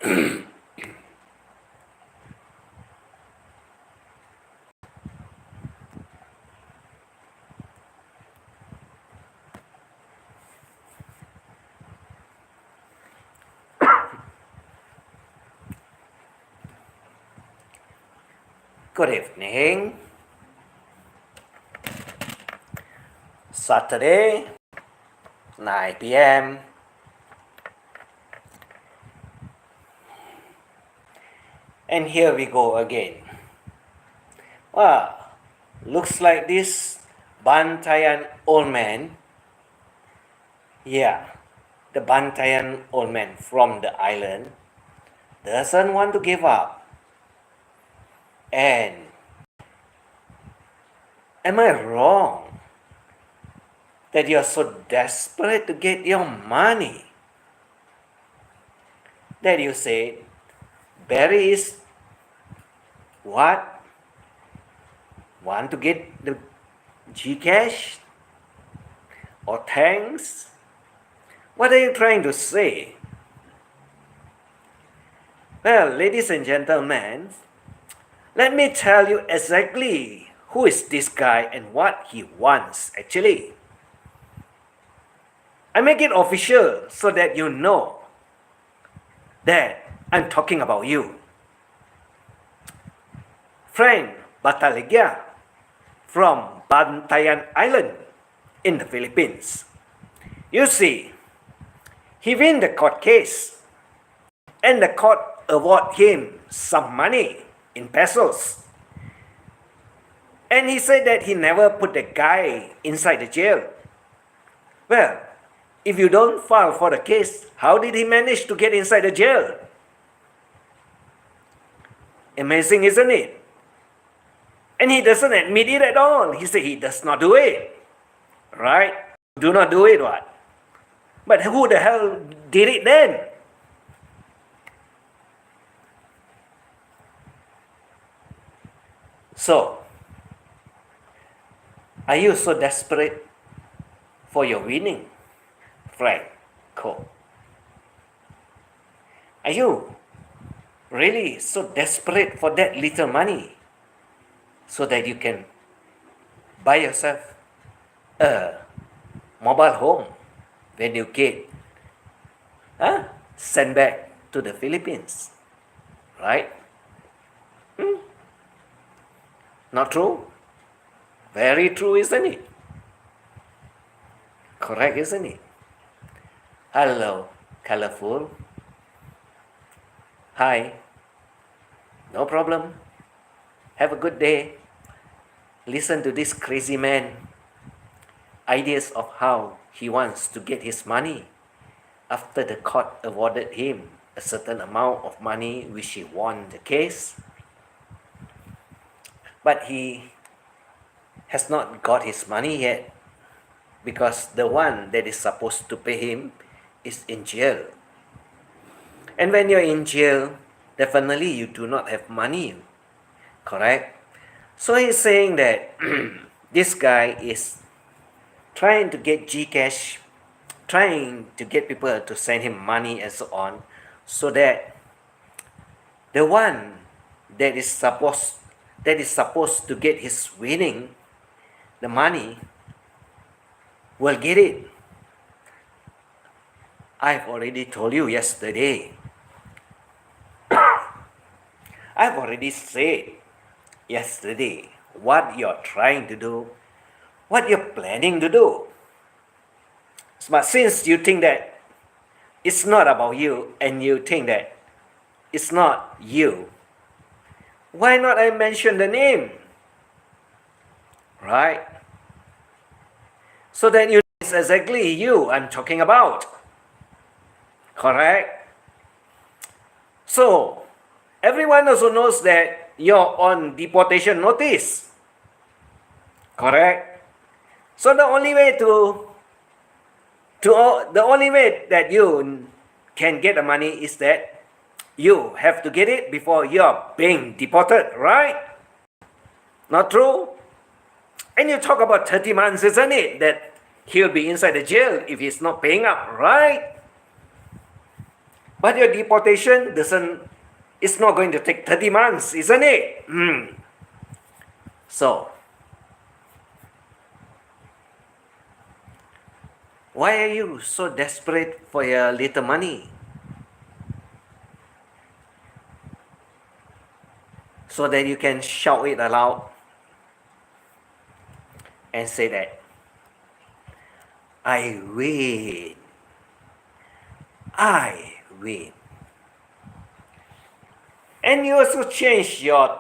Good evening. Saturday, 9 p.m. And here we go again. Looks like this Bantayan old man. Yeah, the Bantayan old man from the island doesn't want to give up. And am I wrong that you're so desperate to get your money that you say Barry is what? Want to get the Gcash? Or thanks? What are you trying to say? Well, ladies and gentlemen, let me tell you exactly who is this guy and what he wants actually. I make it official so that you know that I'm talking about you. Frank Bataligya from Bantayan Island in the Philippines. You see, he win the court case and the court award him some money in pesos. And he said that he never put the guy inside the jail. Well, if you don't file for the case, how did he manage to get inside the jail? Amazing, isn't it? And he doesn't admit it at all. He said he does not do it. Right? Do not do it, what? But who the hell did it then? So, are you so desperate for your winning, FRANKo? Are you really so desperate for that little money so that you can buy yourself a mobile home when you get sent back to the Philippines? Right? Not true? Very true, isn't it? Correct, isn't it? Hello, colorful. Hi. No problem. Have a good day. Listen to this crazy man. Ideas of how he wants to get his money after the court awarded him a certain amount of money which he won the case. But he has not got his money yet because the one that is supposed to pay him is in jail. And when you're in jail, definitely you do not have money, correct? So he's saying that this guy is trying to get Gcash, trying to get people to send him money and so on, so that the one that is supposed to get his winning, the money, will get it. I've already told you yesterday. I've already said yesterday what you're trying to do, what you're planning to do. But since you think that it's not about you and you think that it's not you, why not I mention the name? Right? So that you know it's exactly you I'm talking about. Correct? So, everyone also knows that you're on deportation notice. Correct? So the only way that you can get the money is that you have to get it before you're being deported, right? Not true? And you talk about 30 months, isn't it? That he'll be inside the jail if he's not paying up, right? But your deportation it's not going to take 30 months, isn't it? So, why are you so desperate for your little money? So that you can shout it aloud and say that, I win. I win. And you also change your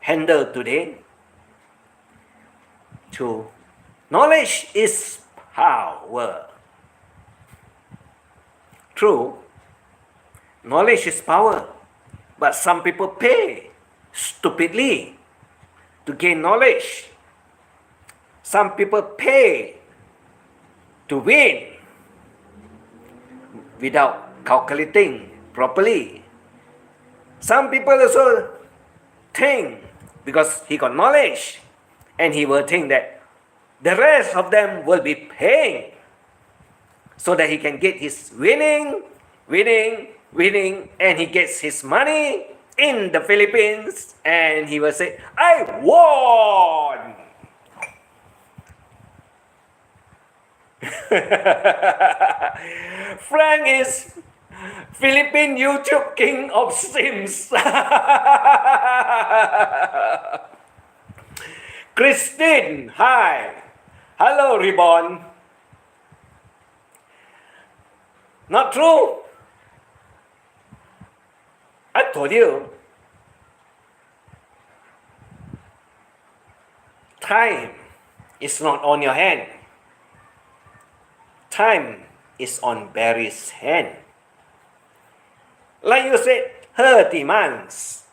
handle today to knowledge is power. True, knowledge is power, but some people pay stupidly to gain knowledge. Some people pay to win without calculating properly. Some people also think because he got knowledge and he will think that the rest of them will be paying so that he can get his winning, and he gets his money in the Philippines and he will say, I won! Frank is Philippine YouTube king of Sims. Christine, hi. Hello, Ribbon. Not true. I told you. Time is not on your hand. Time is on Barry's hand. Like you said, 30 months.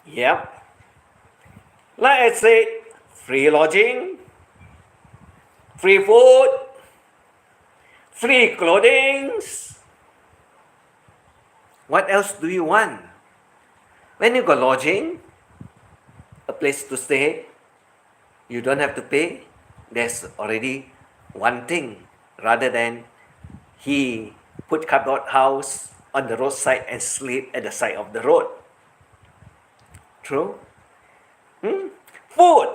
Yep. Like I said, free lodging, free food, free clothing. What else do you want? When you got lodging, a place to stay, you don't have to pay. There's already one thing, rather than he put cardboard house on the roadside and sleep at the side of the road. True? Food.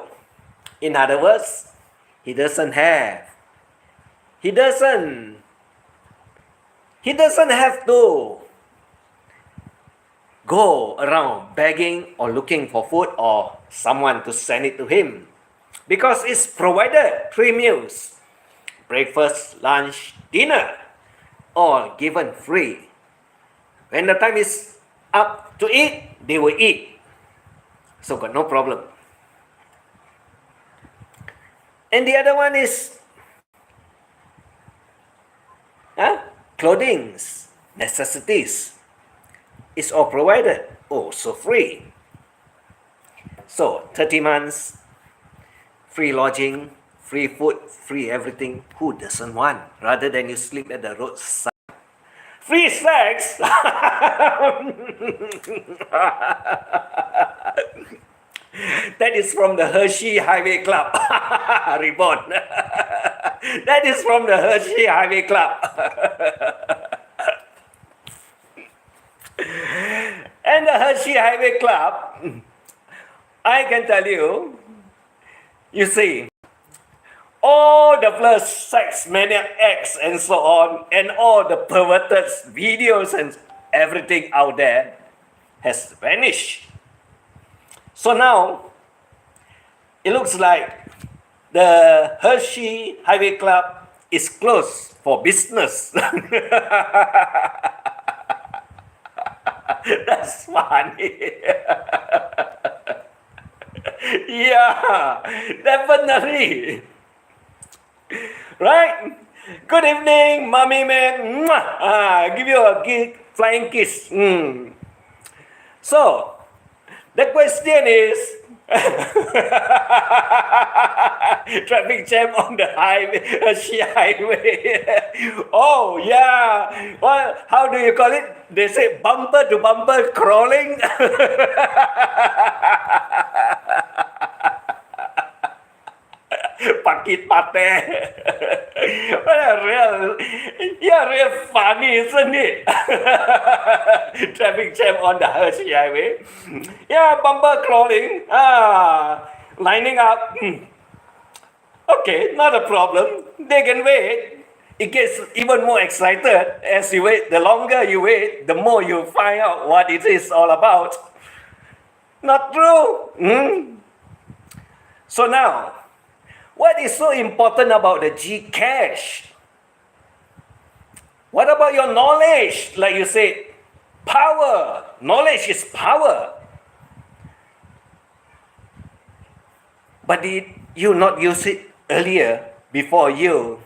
In other words, he doesn't have to go around begging or looking for food or someone to send it to him, because it's provided 3 meals, breakfast, lunch, dinner, all given free. When the time is up to eat, they will eat. So got no problem. And the other one is clothing, necessities. It's all provided, so free. So 30 months, free lodging, free food, free everything. Who doesn't want? Rather than you sleep at the roadside. Free sex! That is from the Hershey Highway Club. Reborn. That is from the Hershey Highway Club. And the Hershey Highway Club, I can tell you, you see, all the plus sex maniac acts and so on, and all the perverted videos and everything out there has vanished. So now, it looks like the Hershey Highway Club is closed for business. That's funny. Yeah, definitely. Right? Good evening, mommy man. Give you a flying kiss. So, the question is, traffic jam on the highway, highway. Oh yeah. Well, how do you call it? They say bumper to bumper crawling. pakit pate. Real funny, isn't it? Traffic jam on the Hershey Highway. Yeah, bumper crawling. Lining up. Okay, not a problem. They can wait. It gets even more excited as you wait. The longer you wait, the more you find out what it is all about. Not true. So now, what is so important about the Gcash? What about your knowledge? Like you said, power. Knowledge is power. But did you not use it earlier before you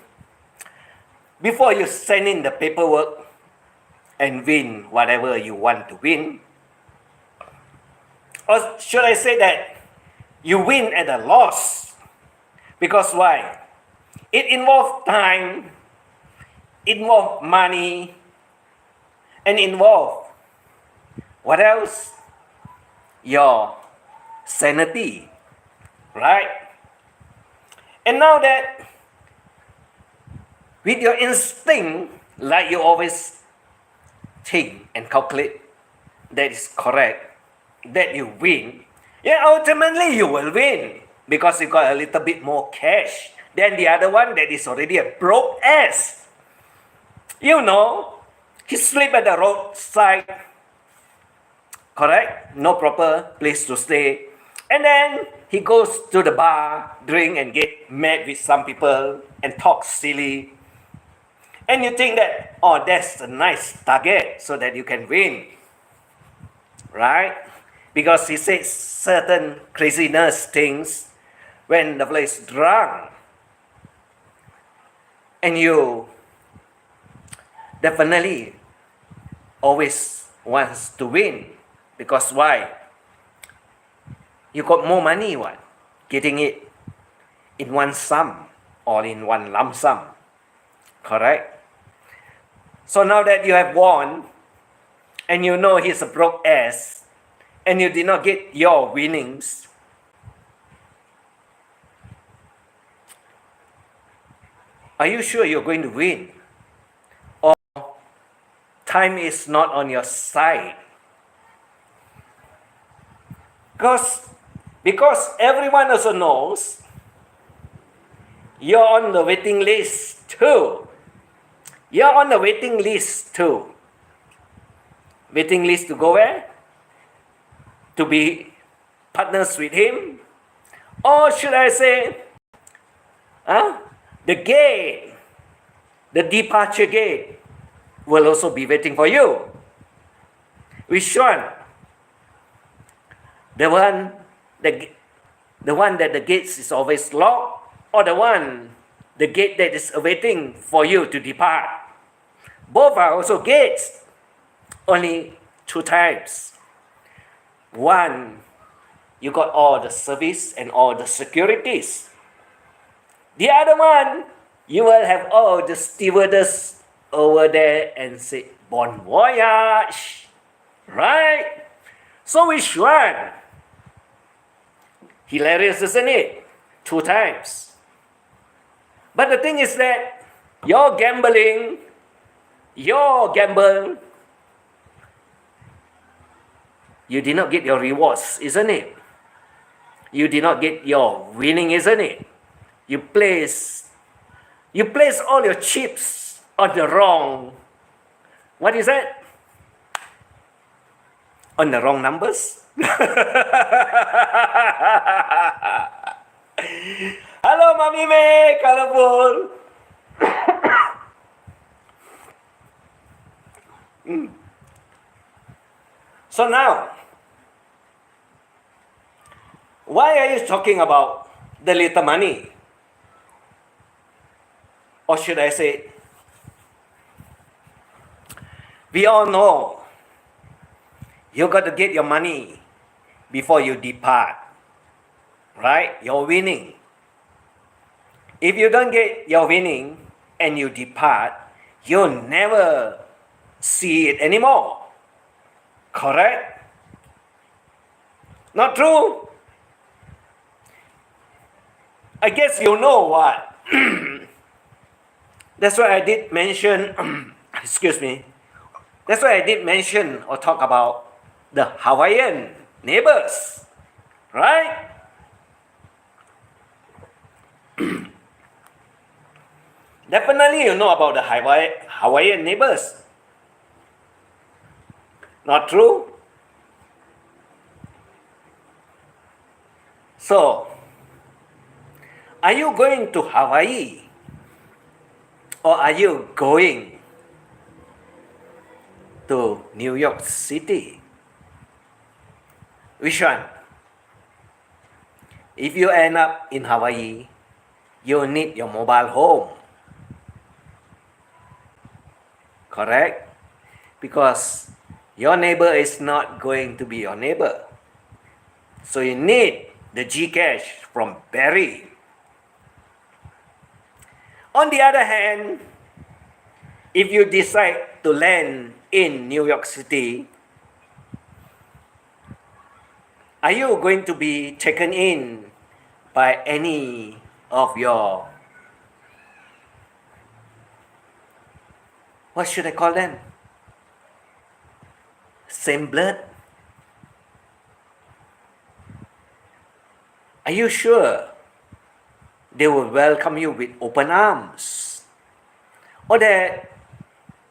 send in the paperwork and win whatever you want to win? Or should I say that you win at a loss? Because why? It involves time, involves money, and involves what else? Your sanity, right? And now that with your instinct, like you always think and calculate that is correct, that you win, yeah, ultimately you will win because you got a little bit more cash than the other one that is already a broke ass. You know, he sleep at the roadside, correct? No proper place to stay. And then he goes to the bar, drink and get mad with some people and talk silly. And you think that, oh, that's a nice target so that you can win, right? Because he says certain craziness things when the place is drunk. And you definitely always wants to win. Because why? You got more money, what? Getting it in one sum or in one lump sum. Correct? So now that you have won and you know he's a broke ass and you did not get your winnings, are you sure you're going to win? Or time is not on your side? Because everyone also knows you're on the waiting list too. You're on the waiting list too. Waiting list to go where? To be partners with him? Or should I say, the gate, the departure gate will also be waiting for you. Which one? The one that the gates is always locked, or the gate that is awaiting for you to depart? Both are also gates, only two types. One, you got all the service and all the securities. The other one, you will have all the stewardess over there and say, bon voyage, right? So which one? Hilarious, isn't it? Two times. But the thing is that your gamble, you did not get your rewards, isn't it? You did not get your winning, isn't it? You place all your chips on the wrong, what is that? On the wrong numbers? Hello, Mommy May, colorful. So now, why are you talking about the little money? Or should I say, we all know you got to get your money before you depart, right? You're winning. If you don't get your winning and you depart, you'll never see it anymore. Correct? Not true? I guess you know what. That's why I did mention, excuse me, that's why I did mention or talk about the Hawaiian neighbors, right? Definitely you know about the Hawaiian neighbors. Not true? So, are you going to Hawaii? Or are you going to New York City? Which one? If you end up in Hawaii, you need your mobile home. Correct? Because your neighbor is not going to be your neighbor. So you need the Gcash from Barry. On the other hand, if you decide to land in New York City, are you going to be taken in by any of your, what should I call them? Same blood? Are you sure they will welcome you with open arms? Or that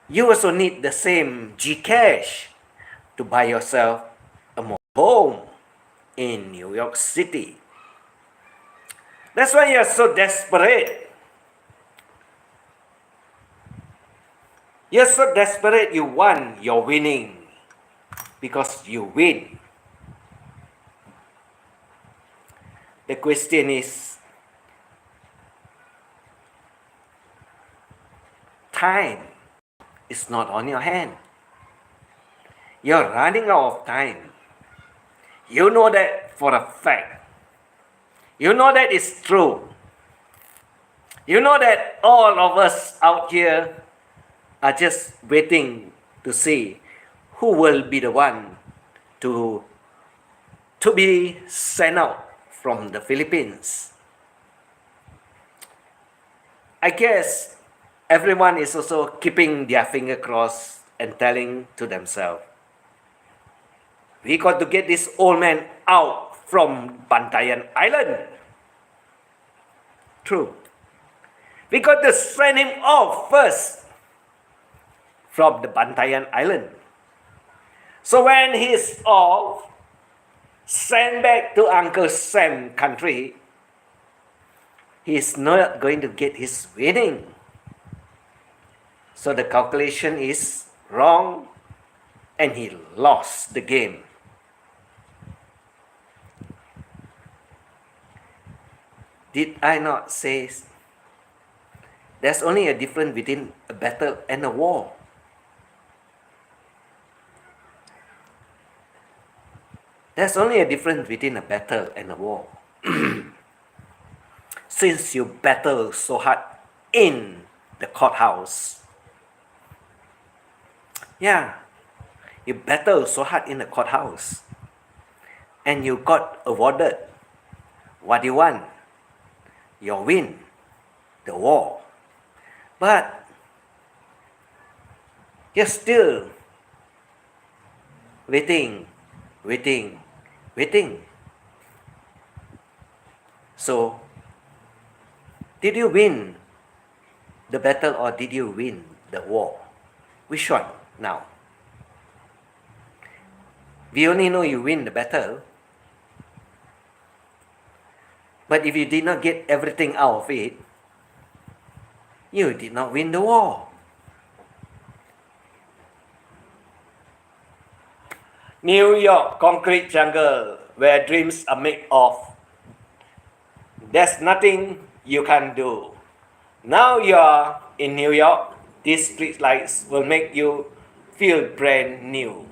you also need the same Gcash to buy yourself a home in New York City? That's why you're so desperate. You're so desperate you want your winning because you win. The question is, time is not on your hand. You're running out of time. You know that for a fact. You know that it's true. You know that all of us out here are just waiting to see who will be the one to be sent out from the Philippines. I guess everyone is also keeping their finger crossed and telling to themselves, we got to get this old man out from Bantayan Island. True. We got to send him off first from the Bantayan Island. So when he's off, sent back to Uncle Sam's country, he's not going to get his winning. So the calculation is wrong and he lost the game. Did I not say there's only a difference between a battle and a war? There's only a difference between a battle and a war. Since you battle so hard in the courthouse, you battle so hard in the courthouse, and you got awarded what you want, your win, the war. But you're still waiting. So, did you win the battle or did you win the war? Which one now? We only know you win the battle. But if you did not get everything out of it, you did not win the war. New York, concrete jungle, where dreams are made of. There's nothing you can do. Now you're in New York, these street lights will make you feel brand new.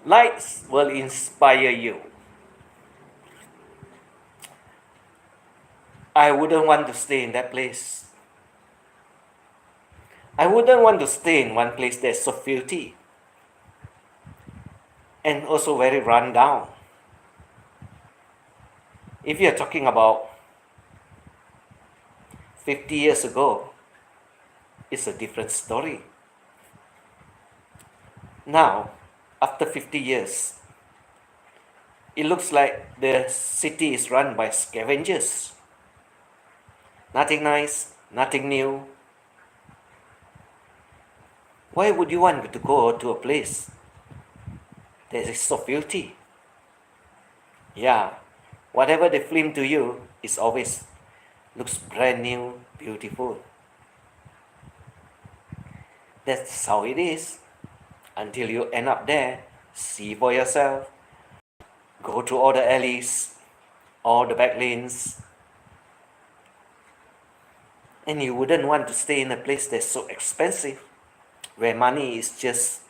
Lights will inspire you. I wouldn't want to stay in that place. I wouldn't want to stay in one place that's so filthy and also very run down. If you're talking about 50 years ago, it's a different story. Now, after 50 years, it looks like the city is run by scavengers. Nothing nice, nothing new. Why would you want to go to a place that is so filthy? Yeah, whatever they film to you is always looks brand new, beautiful. That's how it is. Until you end up there, see for yourself. Go through all the alleys, all the back lanes. And you wouldn't want to stay in a place that's so expensive, where money is just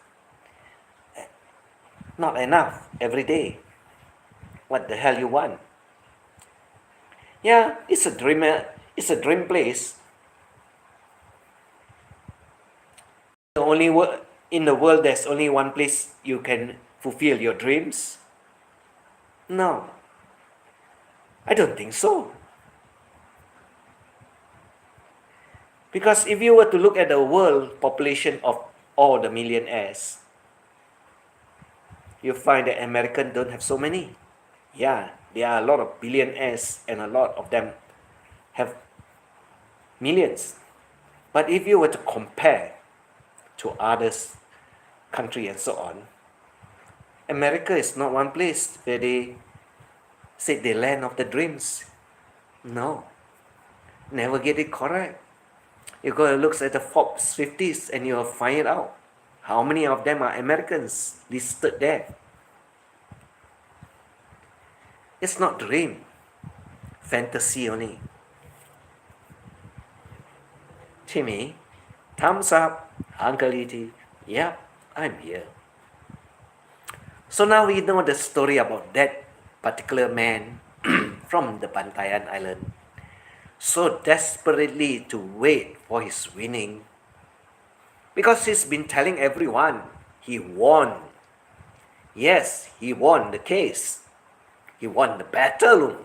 not enough every day. What the hell you want? Yeah, it's a dream place. In the world, there's only one place you can fulfill your dreams. No, I don't think so. Because if you were to look at the world population of all the millionaires, you find that Americans don't have so many. Yeah, there are a lot of billionaires and a lot of them have millions. But if you were to compare to others, country and so on, America is not one place where they say the land of the dreams. No, never get it correct. You go and look at the Forbes 50s and you'll find out how many of them are Americans listed there. It's not dream, fantasy only. Timmy, thumbs up, Uncle E.T. Yep, I'm here. So now we know the story about that particular man from the Bantayan Island, so desperately to wait for his winning, because he's been telling everyone he won. Yes, he won the case. He won the battle.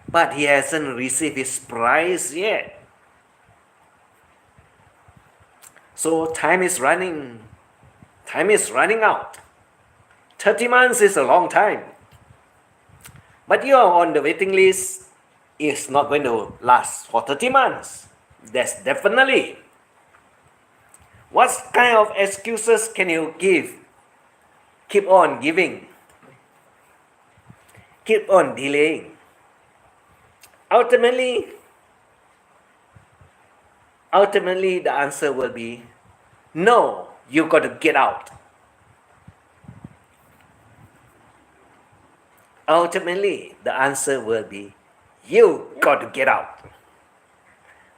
But he hasn't received his prize yet. So time is running. Time is running out. 30 months is a long time. But you are on the waiting list. It's not going to last for 30 months. That's definitely. What kind of excuses can you give? Keep on giving. Keep on delaying. Ultimately, the answer will be, no, you got to get out. Ultimately, the answer will be, you got to get out.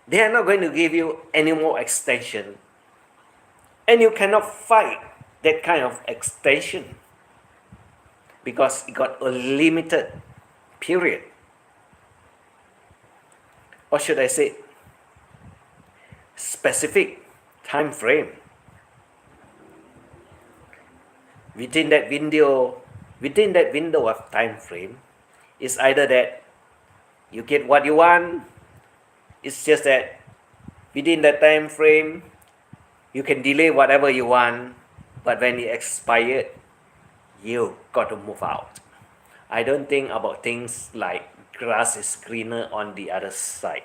They are not going to give you any more extension. And you cannot fight that kind of extension, because it got a limited period. Or should I say, specific time frame. Within that window of time frame, it's either that you get what you want. It's just that within that time frame, you can delay whatever you want, but when it expired, you got to move out. I don't think about things like grass is greener on the other side.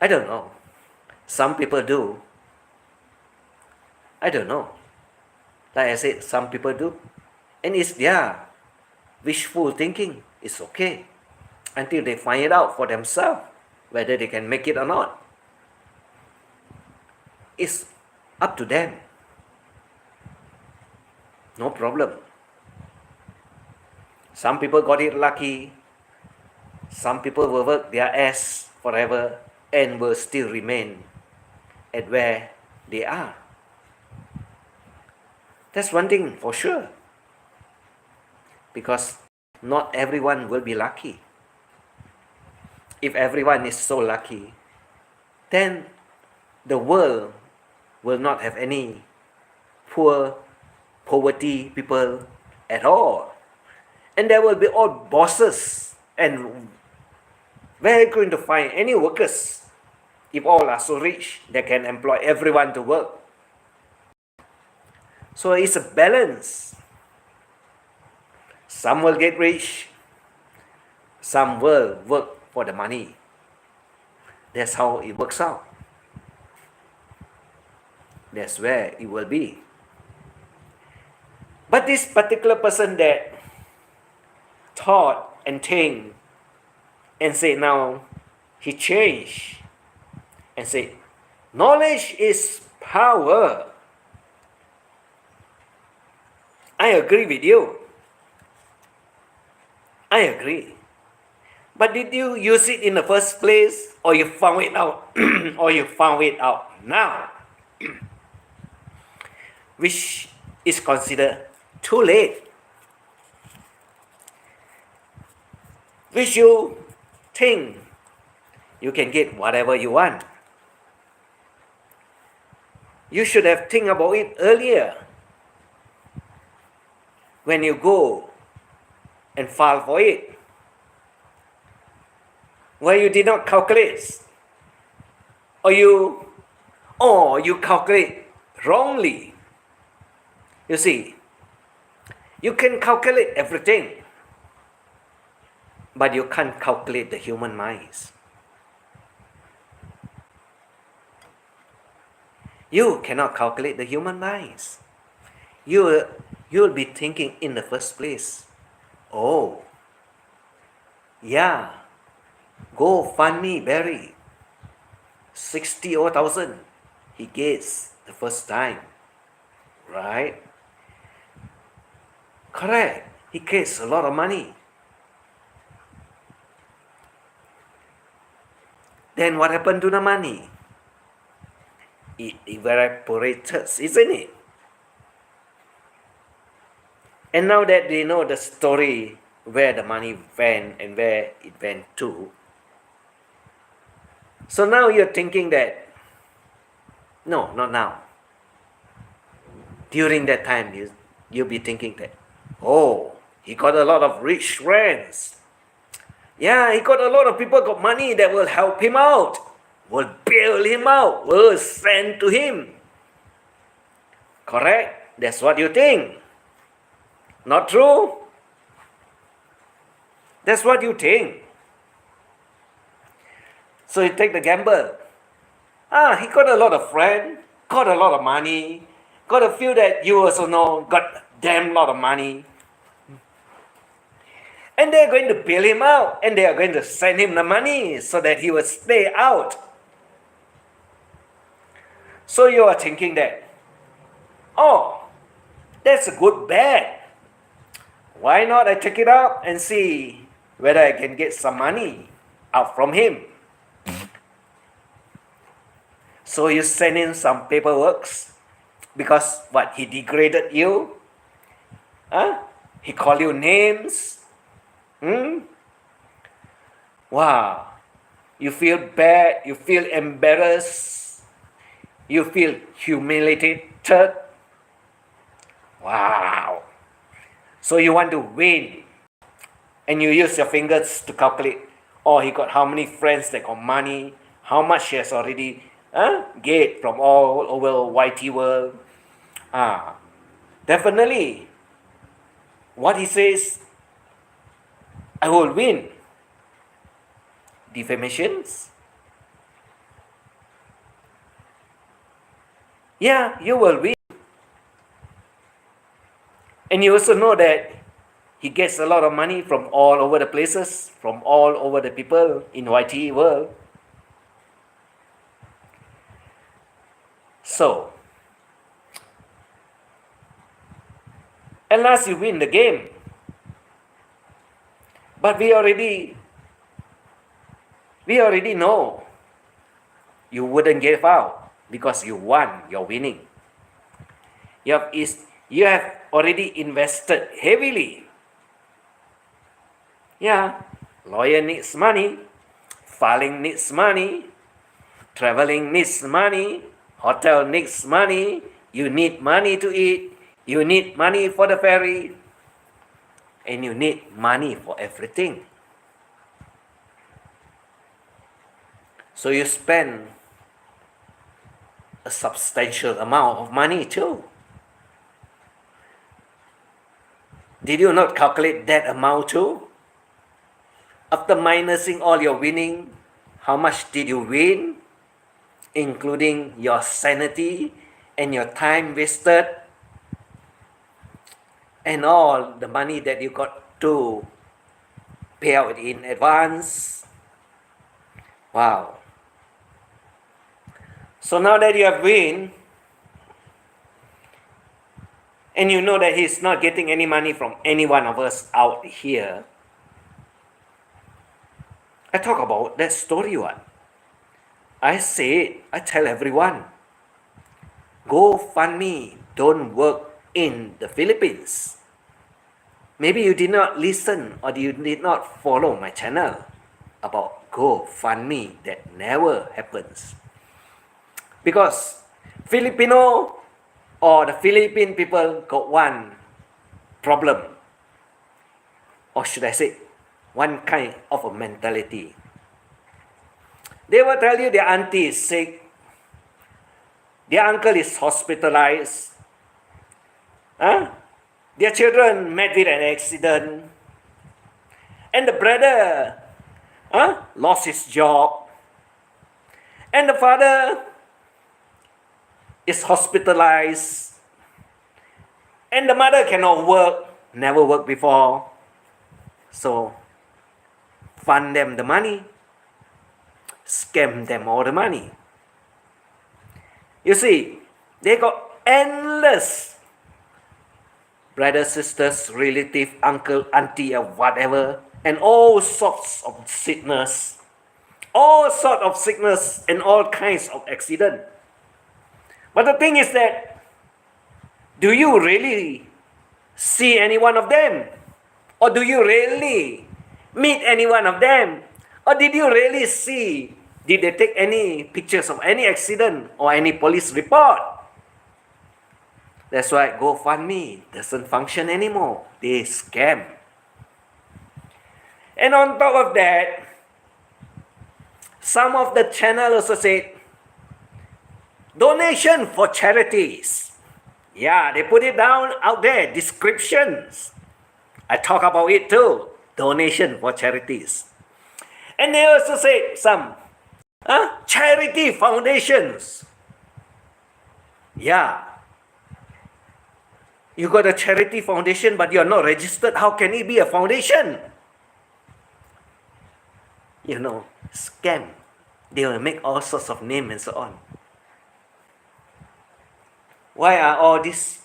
I don't know. Some people do. I don't know. Like I said, some people do. And it's their wishful thinking. It's okay. Until they find it out for themselves, whether they can make it or not. It's up to them. No problem. Some people got it lucky. Some people will work their ass forever and will still remain at where they are. That's one thing for sure. Because not everyone will be lucky. If everyone is so lucky, then the world will not have any poverty people at all. And there will be all bosses. And where are you going to find any workers? If all are so rich, they can employ everyone to work. So it's a balance. Some will get rich. Some will work for the money. That's how it works out. That's where it will be. But this particular person that thought and think and say now he changed and say knowledge is power. I agree with you. I agree. But did you use it in the first place, or you found it out, or you found it out now, which is considered too late? Which you think you can get whatever you want. You should have think about it earlier when you go and file for it, where you did not calculate, or you calculate wrongly. You see, you can calculate everything, but you can't calculate the human minds. You cannot calculate the human minds. You'll be thinking in the first place, oh, yeah, go fund me, Barry. 60,000 he gets the first time, right? Correct. He gets a lot of money. Then what happened to the money? It evaporates, isn't it? And now that they know the story where the money went and where it went to, so now you're thinking that, no, not now. During that time, you'll be thinking that, oh, he got a lot of rich friends. Yeah, he got a lot of people got money that will help him out, will bail him out, will send to him. Correct? That's what you think. Not true? That's what you think. So you take the gamble. He got a lot of friends, got a lot of money, got a few that you also know got damn lot of money. And they're going to bail him out, and they are going to send him the money so that he will stay out. So you are thinking that, oh, that's a good bet. Why not I check it out and see whether I can get some money out from him? So you send in some paperwork because what, he degraded you? He called you names? Wow. You feel bad, you feel embarrassed, you feel humiliated. Wow. So you want to win, and you use your fingers to calculate, oh, he got how many friends that got money, how much he has already get from all over YT world. Definitely, what he says, I will win. Defamations? Yeah, you will win. And you also know that he gets a lot of money from all over the places, from all over the people in YT world. So, at last you win the game. But we already know you wouldn't give out because you won, you're winning. You have already invested heavily. Yeah, lawyer needs money, filing needs money, traveling needs money, hotel needs money, you need money to eat, you need money for the ferry. and you need money for everything. So you spend a substantial amount of money too. Did you not calculate that amount too? After minusing all your winning, how much did you win? Including your sanity and your time wasted and all the money that you got to pay out in advance. Wow. So now that you have win, and you know that he's not getting any money from any one of us out here, I talk about that story one. I tell everyone, GoFundMe don't work in the Philippines. Maybe you did not listen or you did not follow my channel about GoFundMe. That never happens. Because Filipino or the Philippine people got one problem. Or should I say, one kind of a mentality. They will tell you their auntie is sick, their uncle is hospitalized, their children met with an accident, and the brother lost his job, and the father is hospitalized, and the mother cannot work, never worked before. So fund them the money, scam them all the money. You see, they got endless brothers, sisters, relative, uncle, auntie, or whatever, and all sorts of sickness, and all kinds of accident. But the thing is that, do you really see any one of them? Or do you really meet any one of them? Or did you really see, did they take any pictures of any accident or any police report? That's why GoFundMe doesn't function anymore. They scam. And on top of that, some of the channel also said, donation for charities. Yeah, they put it down out there, descriptions. I talk about it too, donation for charities. And they also said some charity foundations. Yeah. You got a charity foundation, but you're not registered. How can it be a foundation? You know, scam. They will make all sorts of names and so on. Why are all these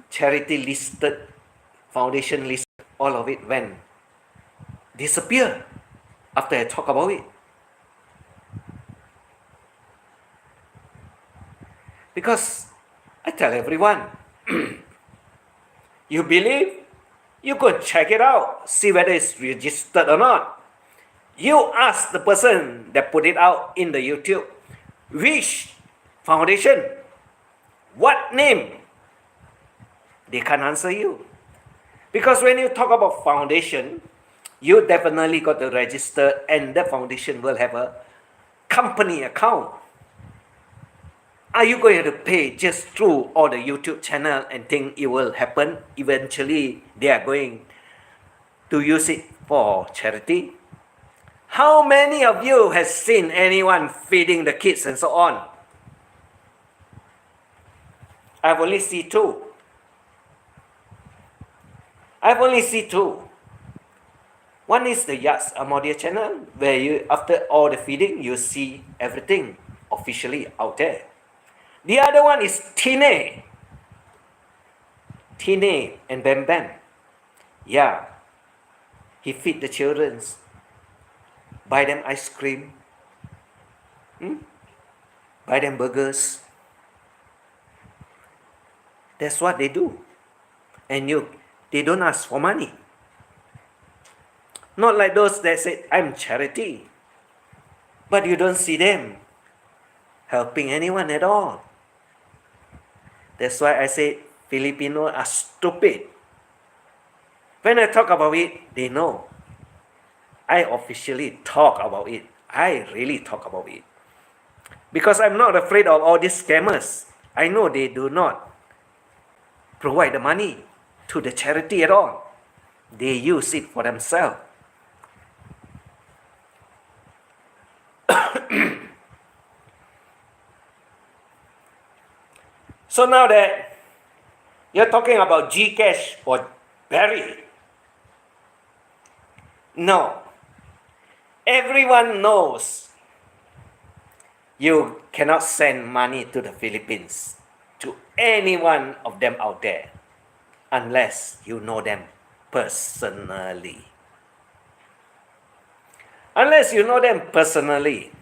charity listed, foundation listed, all of it when disappear after I talk about it? Because I tell everyone, you believe, you go check it out, see whether it's registered or not. You ask the person that put it out in the YouTube, which foundation, what name? They can't answer you. Because when you talk about foundation, you definitely got to register, and the foundation will have a company account. Are you going to pay just through all the YouTube channel and think it will happen? Eventually, they are going to use it for charity. How many of you has seen anyone feeding the kids and so on? I've only seen two. One is the Yats Amodia channel, where you, after all the feeding, you see everything officially out there. The other one is Tine and Bam Bam. Yeah, he feed the children, buy them ice cream, buy them burgers. That's what they do. And they don't ask for money. Not like those that say, I'm charity. But you don't see them helping anyone at all. That's why I say Filipinos are stupid. When I talk about it, they know. I officially talk about it. I really talk about it. Because I'm not afraid of all these scammers. I know they do not provide the money to the charity at all. They use it for themselves. So now that you're talking about Gcash or Barry, no. Everyone knows you cannot send money to the Philippines to any one of them out there unless you know them personally. Unless you know them personally,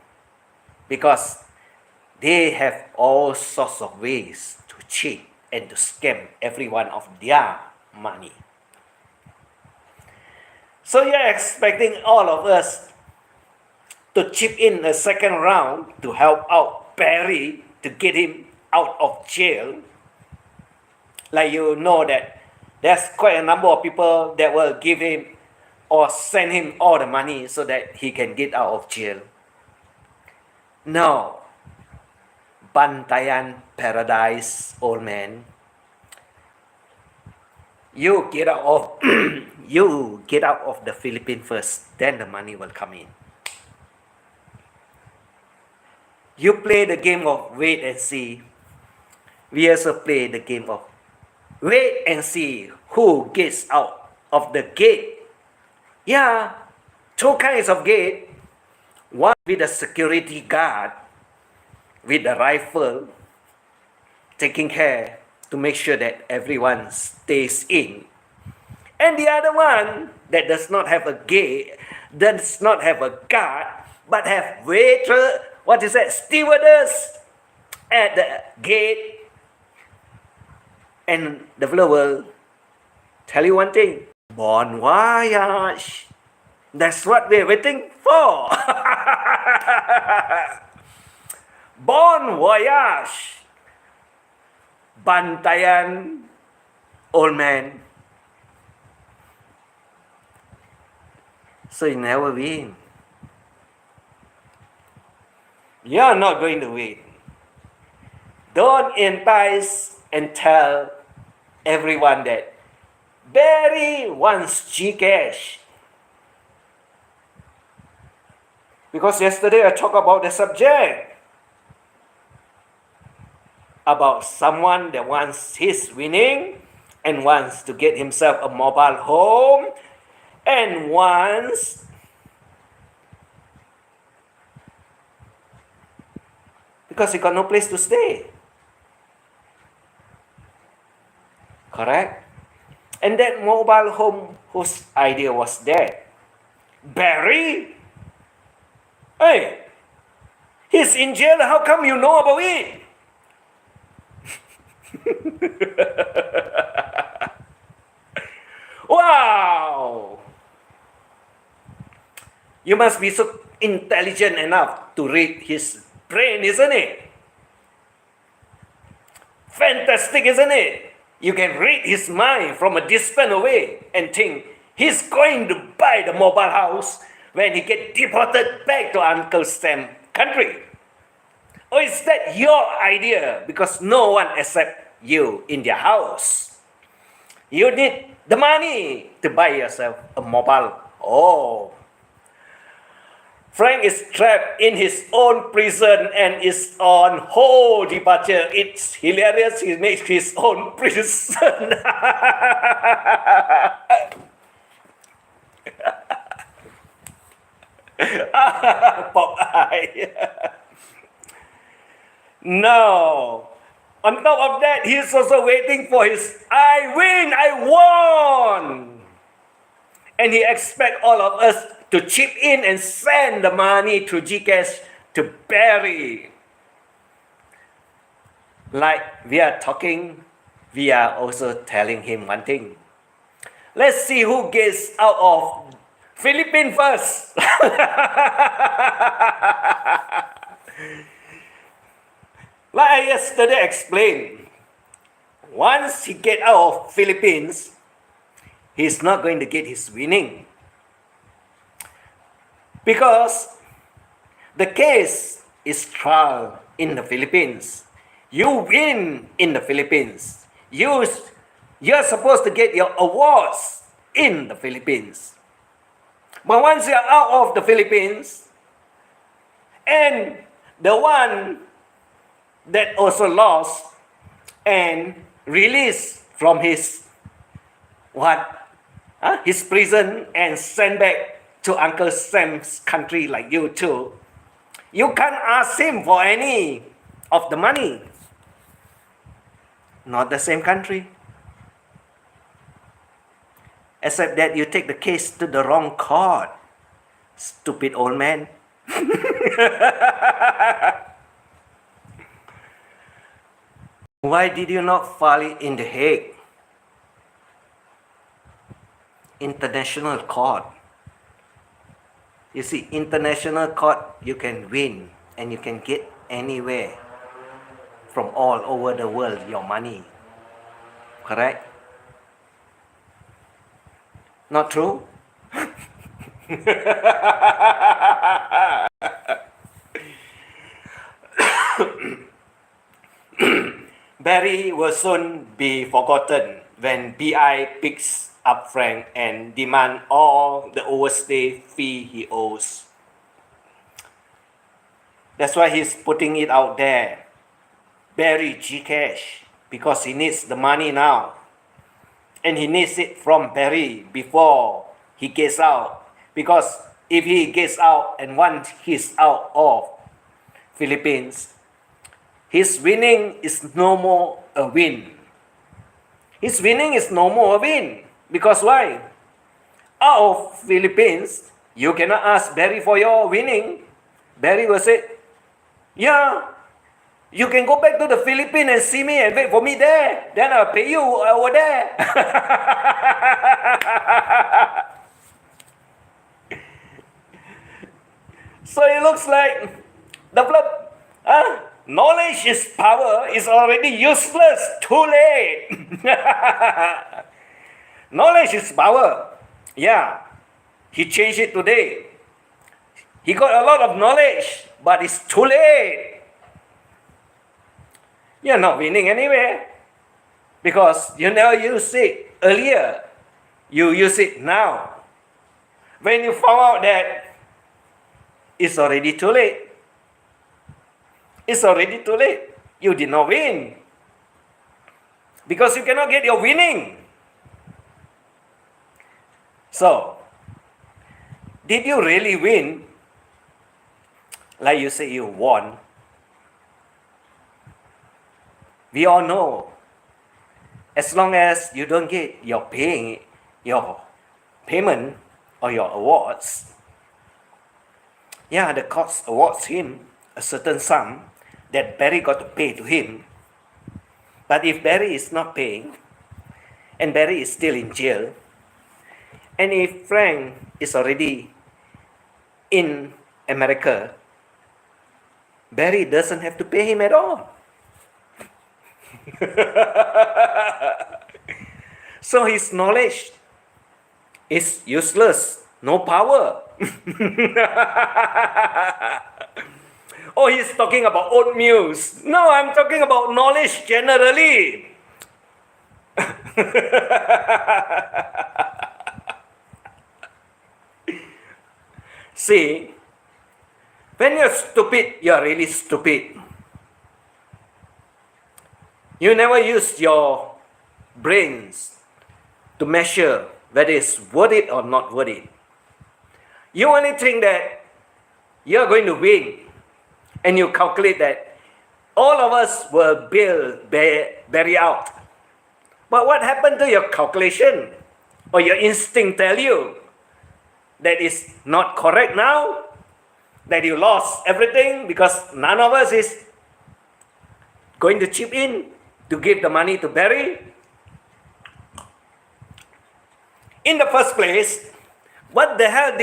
because they have all sorts of ways to cheat and to scam everyone of their money. So you're expecting all of us to chip in a second round to help out Barry to get him out of jail. Like you know that there's quite a number of people that will give him or send him all the money so that he can get out of jail. No. Bantayan Paradise, old man. You get out of you get out of the Philippines first, then the money will come in. You play the game of wait and see. We also play the game of wait and see who gets out of the gate. Yeah, two kinds of gate. One with a security guard with a rifle taking care to make sure that everyone stays in. And the other one that does not have a gate, does not have a guard, but have waiter, what is that, stewardess at the gate. And the fellow will tell you one thing, bon voyage. That's what we're waiting for. Bon voyage. Bantayan, old man. So you never win. You're not going to win. Don't entice and tell everyone that Barry wants Gcash. Because yesterday I talked about the subject. About someone that wants his winning and wants to get himself a mobile home and wants because he got no place to stay. Correct? And that mobile home, whose idea was that? Barry? Hey, he's in jail. How come you know about it? Wow! You must be so intelligent enough to read his brain, isn't it? Fantastic, isn't it? You can read his mind from a distance away and think he's going to buy the mobile house when he gets deported back to Uncle Sam's country. Or is that your idea because no one accepts you in their house? You need the money to buy yourself a mobile. Oh. Frank is trapped in his own prison and is on whole departure. It's hilarious. He makes his own prison. Popeye. No. On top of that, he's also waiting for his I win, I won. And he expects all of us to chip in and send the money through Gcash to Barry. Like we are talking, we are also telling him one thing. Let's see who gets out of Philippines first. Like I yesterday explained, once he get out of Philippines, he's not going to get his winning. Because the case is trial in the Philippines. You win in the Philippines. You're supposed to get your awards in the Philippines. But once you're out of the Philippines, and the one that also lost and released from his his prison and sent back to Uncle Sam's country like you too, you can't ask him for any of the money. Not the same country. Except that you take the case to the wrong court. Stupid old man. Why did you not file it in The Hague? International court. You see, international court, you can win and you can get anywhere from all over the world your money. Correct? Not true? Barry will soon be forgotten when BI picks up Frank and demand all the overstay fee he owes. That's why he's putting it out there. Barry Gcash, because he needs the money now. And he needs it from Barry before he gets out. Because if he gets out and once he's out of Philippines, his winning is no more a win. His winning is no more a win. Because why? Out of Philippines, you cannot ask Barry for your winning. Barry will say, yeah, you can go back to the Philippines and see me and wait for me there. Then I'll pay you over there. So it looks like the knowledge is power is already useless. Too late. Knowledge is power. Yeah. He changed it today. He got a lot of knowledge, but it's too late. You're not winning anyway. Because you never used it earlier. You use it now. When you found out that it's already too late. It's already too late. You did not win. Because you cannot get your winning. So, did you really win? Like you say you won. We all know, as long as you don't get your payment or your awards, yeah, the court awards him a certain sum that Barry got to pay to him. But if Barry is not paying, and Barry is still in jail, and if Frank is already in America, Barry doesn't have to pay him at all. So his knowledge is useless, no power. Oh, he's talking about oatmeals. No, I'm talking about knowledge generally. See, when you're stupid, you're really stupid. You never use your brains to measure whether it's worth it or not worth it. You only think that you're going to win, and you calculate that all of us will bail Barry out. But what happened to your calculation? Or your instinct tell you that is not correct now? That you lost everything because none of us is going to chip in to give the money to Barry? In the first place, what the hell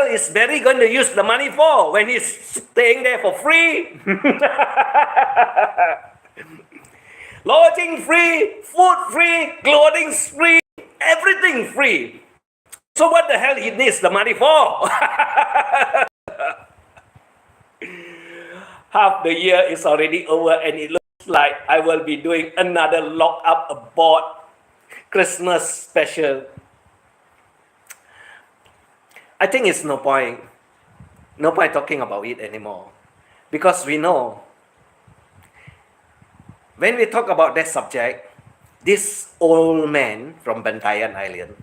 is Barry going to use the money for when he's staying there for free? Lodging free, food free, clothing free, everything free. So what the hell he needs the money for? Half the year is already over and it looks like I will be doing another lock up aboard Christmas special. I think it's no point talking about it anymore. Because we know, when we talk about that subject, this old man from Bantayan Island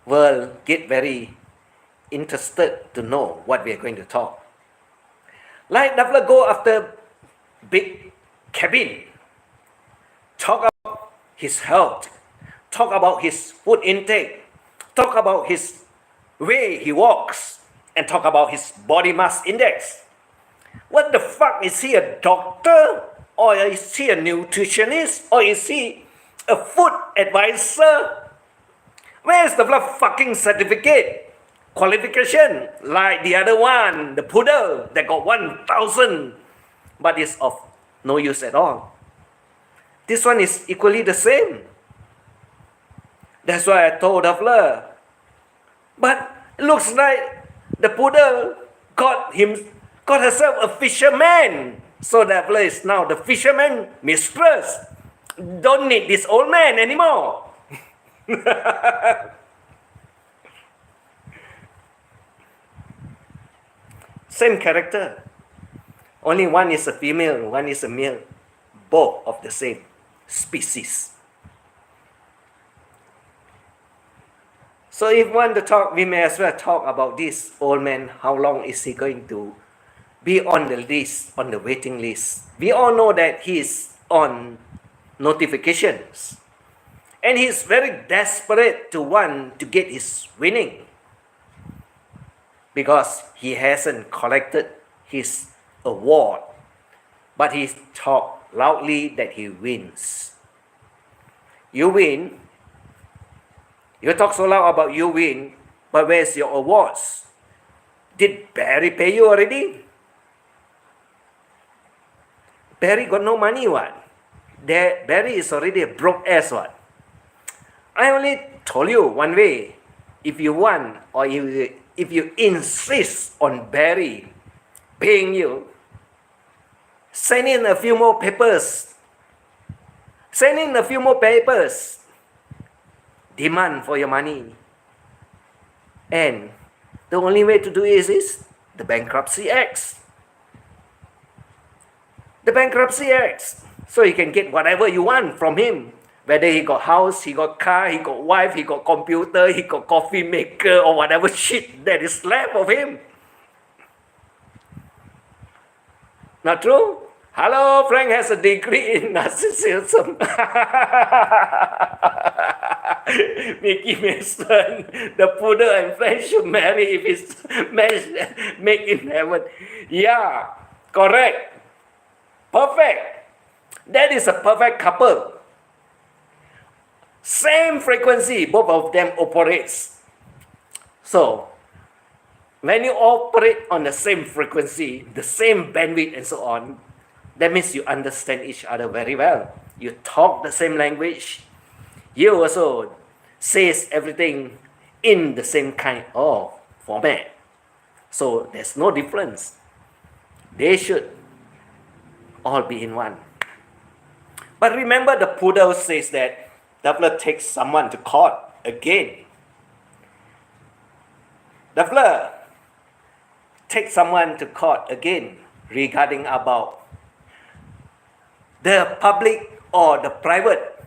will get very interested to know what we are going to talk. Like Davla go after big cabin, talk about his health, talk about his food intake, talk about his way he walks, and talk about his body mass index. What the fuck, is he a doctor? Or is he a nutritionist? Or is he a food advisor? Where is the fucking certificate? Qualification? Like the other one, the poodle that got 1,000, but is of no use at all. This one is equally the same. That's why I told Davla. But it looks like the poodle got herself a fisherman. So Davla is now the fisherman mistress. Don't need this old man anymore. Same character. Only one is a female, one is a male. Both of the same species. So if we want to talk, we may as well talk about this old man. How long is he going to be on the list, on the waiting list? We all know that he is on notifications. And he's very desperate to want to get his winning. Because he hasn't collected his award. But he talks loudly that he wins. You win. You talk so loud about you win, but where's your awards? Did Barry pay you already? Barry got no money, what? Barry is already a broke ass, what? I only told you one way. If you want, or if you insist on Barry paying you, send in a few more papers. Send in a few more papers. Demand for your money. And the only way to do it is the Bankruptcy Act. The Bankruptcy Act. So you can get whatever you want from him. Whether he got house, he got car, he got wife, he got computer, he got coffee maker, or whatever shit that is left of him. Not true? Hello, Frank has a degree in narcissism. Mickey Mason, the poodle and Frank should marry if it's made in heaven. Yeah, correct. Perfect. That is a perfect couple. Same frequency, both of them operates. So, when you operate on the same frequency, the same bandwidth and so on, that means you understand each other very well. You talk the same language. You also says everything in the same kind of format. So there's no difference. They should all be in one. But remember, the poodle says that Davla takes someone to court again. Davla takes someone to court again regarding about the public or the private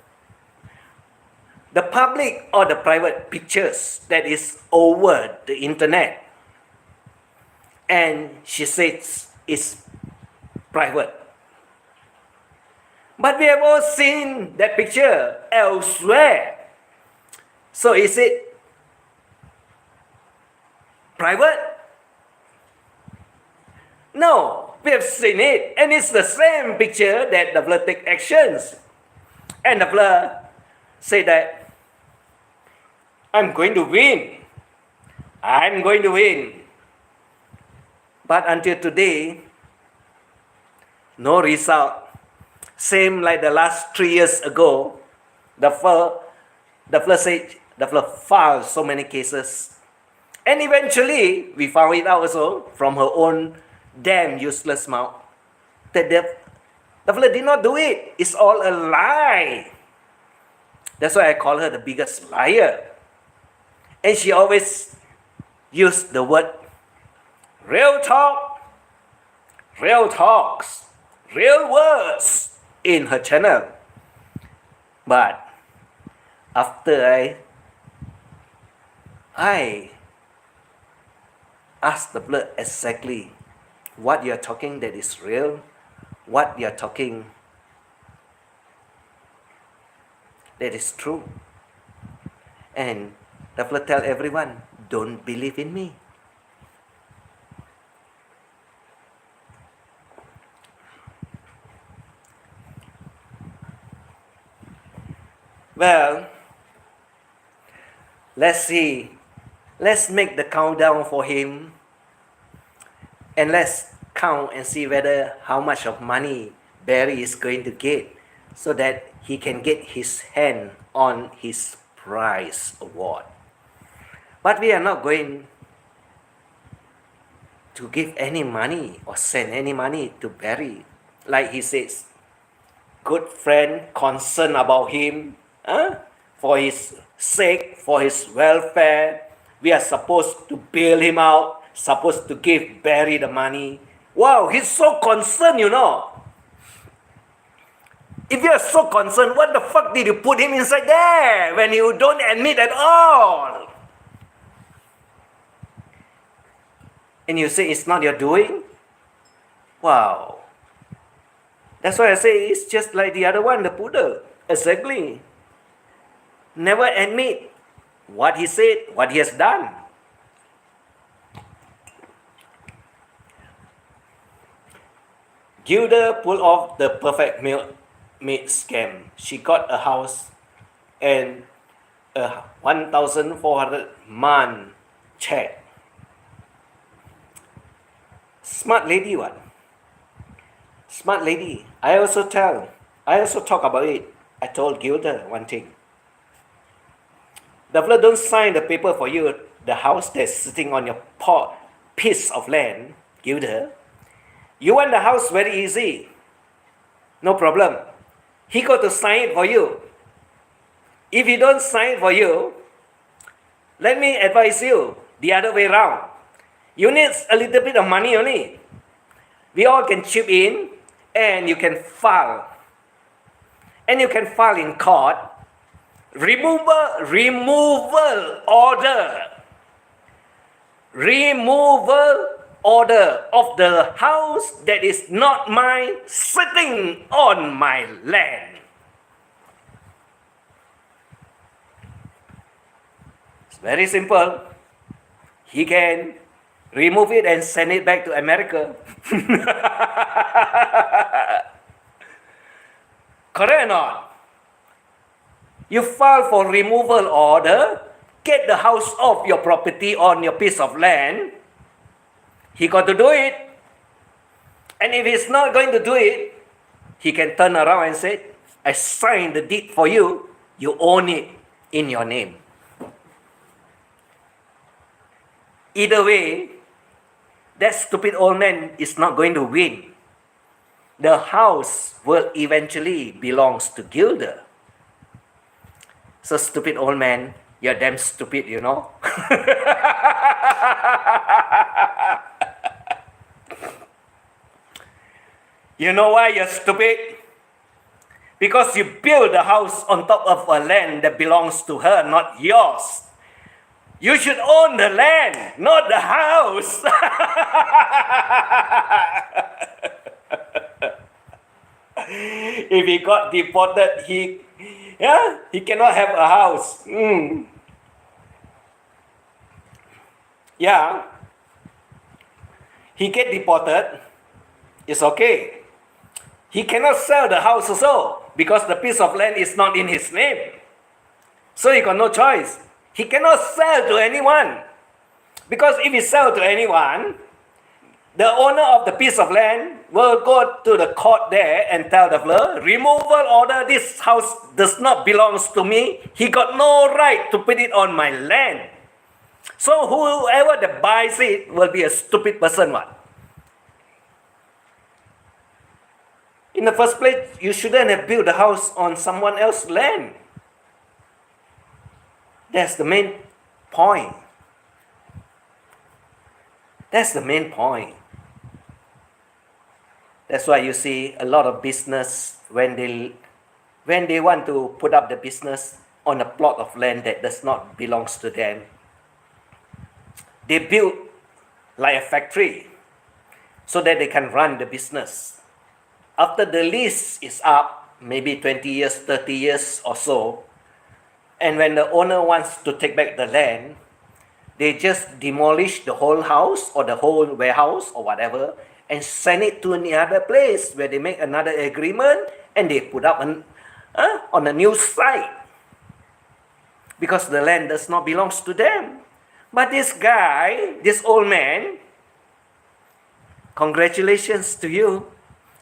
pictures that is over the internet. And she says it's private. But we have all seen that picture elsewhere. So is it private? No, we have seen it. And it's the same picture that Davla take actions. And Davla say that I'm going to win. I'm going to win. But until today, No result. Same like the last 3 years ago. The fellow said, the fellow filed so many cases. And eventually, we found it out also from her own damn useless mouth that the fellow did not do it. It's all a lie. That's why I call her the biggest liar. And she always used the word real talk, real talks, real words in her channel. But after I asked the blood exactly what you're talking that is real, what you're talking that is true. And the blood tell everyone, don't believe in me. Well, let's see. Let's make the countdown for him. And let's count and see whether how much of money Barry is going to get so that he can get his hand on his prize award. But we are not going to give any money or send any money to Barry. Like he says, good friend, concerned about him, for his sake, for his welfare. We are supposed to bail him out, supposed to give Barry the money. Wow, he's so concerned, you know. If you are so concerned, what the fuck did you put him inside there when you don't admit at all? And you say it's not your doing? Wow. That's why I say it's just like the other one, the poodle. Exactly. Never admit what he said, what he has done. Gilda pulled off the perfect maid scam. She got a house and a 1,400 man check. Smart lady, what? Smart lady. I also talk about it. I told Gilda one thing. The fellow don't sign the paper for you, the house that's sitting on your piece of land, Gilda. You want the house very easy. No problem. He got to sign it for you. If he don't sign it for you, let me advise you the other way around. You need a little bit of money only. We all can chip in and you can file. And you can file in court. Removal order. Removal order of the house that is not mine sitting on my land. It's very simple. He can remove it and send it back to America. Correct or not? You file for removal order, get the house off your property on your piece of land. He got to do it. And if he's not going to do it, he can turn around and say, I signed the deed for you. You own it in your name. Either way, that stupid old man is not going to win. The house will eventually belongs to Gilda. So stupid old man, you're damn stupid, you know. You know why you're stupid? Because you build a house on top of a land that belongs to her, not yours. You should own the land, not the house. If he got deported, he cannot have a house. Yeah. He get deported, it's okay. He cannot sell the house also because the piece of land is not in his name. So he got no choice. He cannot sell to anyone. Because if he sell to anyone, The owner of the piece of land will go to the court there and tell the fellow, removal order, this house does not belong to me. He got no right to put it on my land. So whoever that buys it will be a stupid person. What? In the first place, you shouldn't have built a house on someone else's land. That's the main point. That's the main point. That's why you see a lot of business when they want to put up the business on a plot of land that does not belongs to them. They build like a factory so that they can run the business. After the lease is up, maybe 20 years, 30 years or so, and when the owner wants to take back the land, they just demolish the whole house or the whole warehouse or whatever and send it to another place where they make another agreement and they put up on a new site. Because the land does not belong to them. But this guy, this old man, congratulations to you.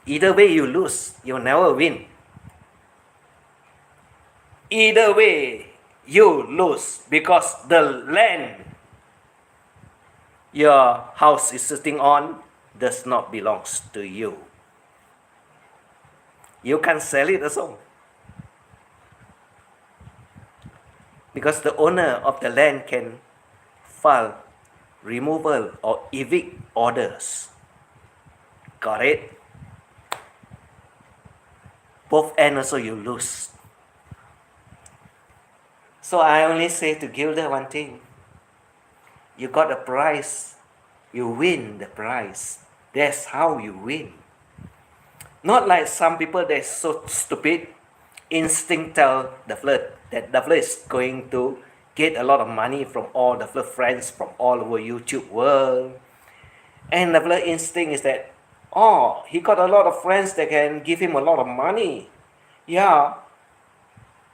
Either way you lose, you'll never win. Either way you lose because the land your house is sitting on does not belong to you. You can't sell it also. Because the owner of the land can file removal or evict orders. Got it? Both ends also you lose. So I only say to Gilda one thing. You got a prize. You win the prize. That's how you win. Not like some people they're so stupid. Instinct tell the flirt that the flirt is going to get a lot of money from all the flirt friends from all over YouTube world. And the flirt instinct is that, oh, he got a lot of friends that can give him a lot of money. Yeah,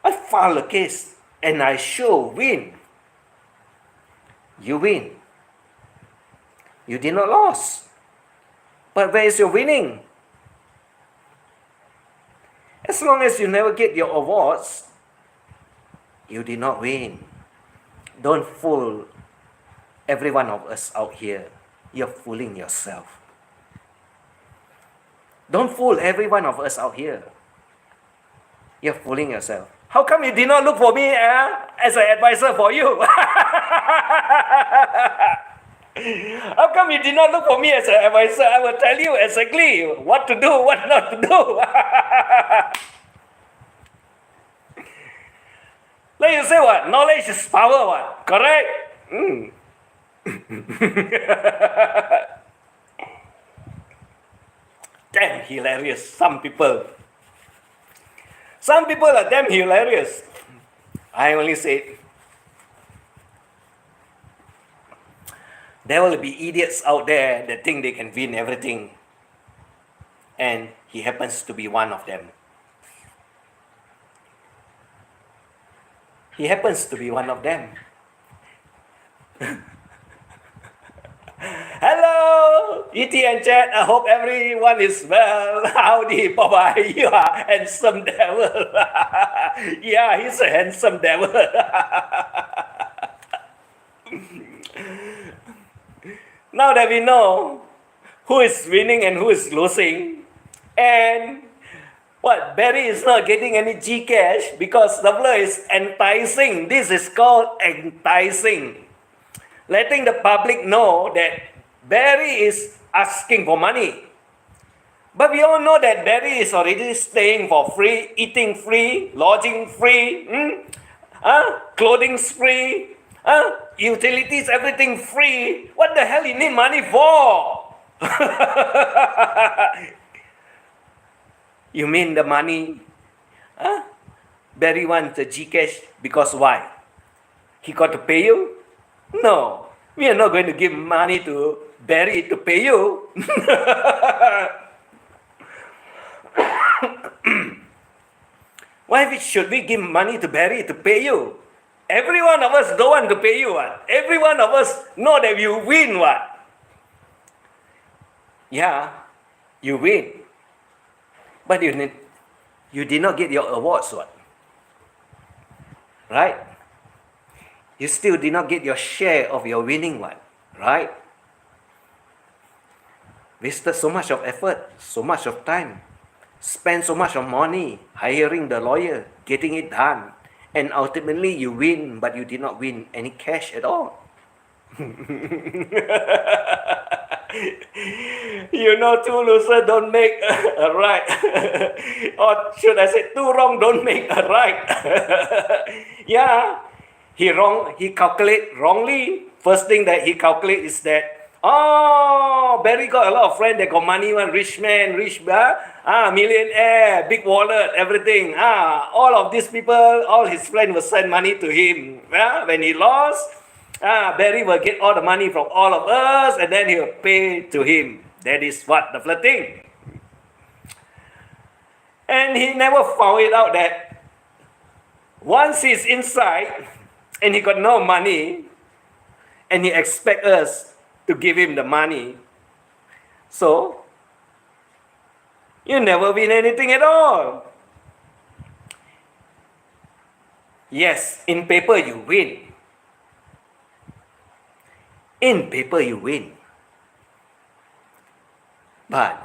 I file a case and I sure win. You win. You did not lose. But where is your winning? As long as you never get your awards, you did not win. Don't fool every one of us out here. You're fooling yourself. Don't fool every one of us out here. You're fooling yourself. How come you did not look for me as an advisor for you? How come you did not look for me as an advisor? I will tell you exactly what to do, what not to do. Like you say what? Knowledge is power, what? Correct? Damn hilarious. Some people are damn hilarious. I only say there will be idiots out there that think they can win everything. And he happens to be one of them. He happens to be one of them. Hello, E.T. and Chad. I hope everyone is well. Howdy, Popeye. You are handsome devil. Yeah, he's a handsome devil. Now that we know who is winning and who is losing, and what, Barry is not getting any Gcash because the blur is enticing. This is called enticing. Letting the public know that Barry is asking for money. But we all know that Barry is already staying for free, eating free, lodging free, clothing free, utilities, everything free. What the hell you need money for? You mean the money? Barry wants the Gcash because why? He got to pay you? No, we are not going to give money to Barry to pay you. Why should we give money to Barry to pay you? Every one of us don't want to pay you. What? Every one of us know that you win. What? Yeah, you win. But you did not get your awards, what? Right? You still did not get your share of your winning one, right? Wasted so much of effort, so much of time, spend so much of money hiring the lawyer, getting it done, and ultimately you win, but you did not win any cash at all. You know, two losers don't make a right. Or should I say, two wrong don't make a right. Yeah, he calculate wrongly. First thing that he calculate is that, oh, Barry got a lot of friends that got money, one rich man, millionaire, big wallet, everything. All of these people, all his friends will send money to him. When he lost, Barry will get all the money from all of us and then he'll pay to him. That is what the flirting. And he never found it out that once he's inside and he got no money and he expect us to give him the money, so you never win anything at all. Yes, in paper you win. In paper you win. But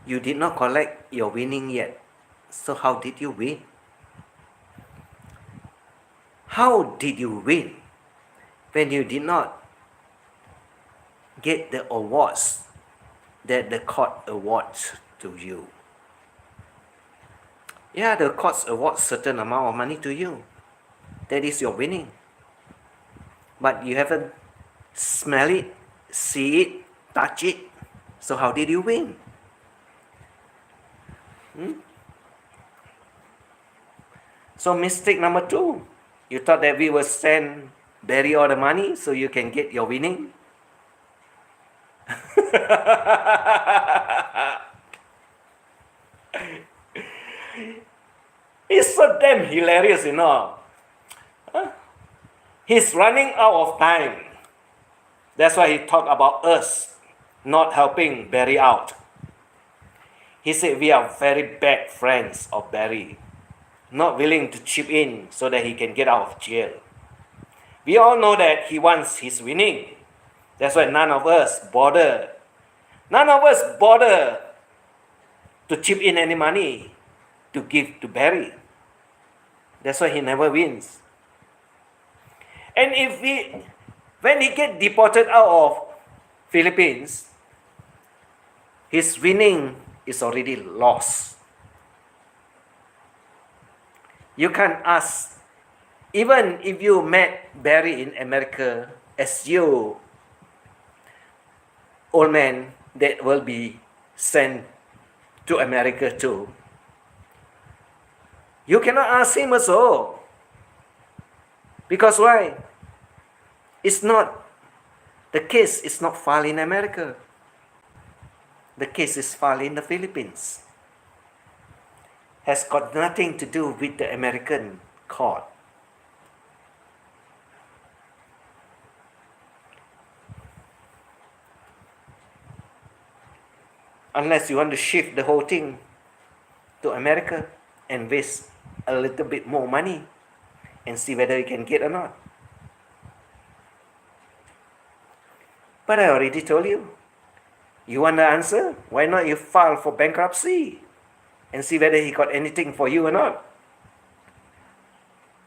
you did not collect your winning yet. So how did you win? How did you win when you did not get the awards that the court awards to you? Yeah, the courts award certain amount of money to you. That is your winning. But you haven't smell it, see it, touch it. So how did you win? So mistake number 2. You thought that we will send Barry all the money so you can get your winning? It's so damn hilarious, you know. He's running out of time. That's why he talked about us not helping Barry out. He said we are very bad friends of Barry, not willing to chip in so that he can get out of jail. We all know that he wants his winning. That's why none of us bother. None of us bother to chip in any money to give to Barry. That's why he never wins. And when he get deported out of Philippines, his winning is already lost. You can't ask, even if you met Barry in America as you old man that will be sent to America too, you cannot ask him also. Because why? The case is not filed in America. The case is filed in the Philippines. Has got nothing to do with the American court. Unless you want to shift the whole thing to America and waste a little bit more money and see whether you can get or not. But I already told you. You want the answer? Why not you file for bankruptcy and see whether he got anything for you or not?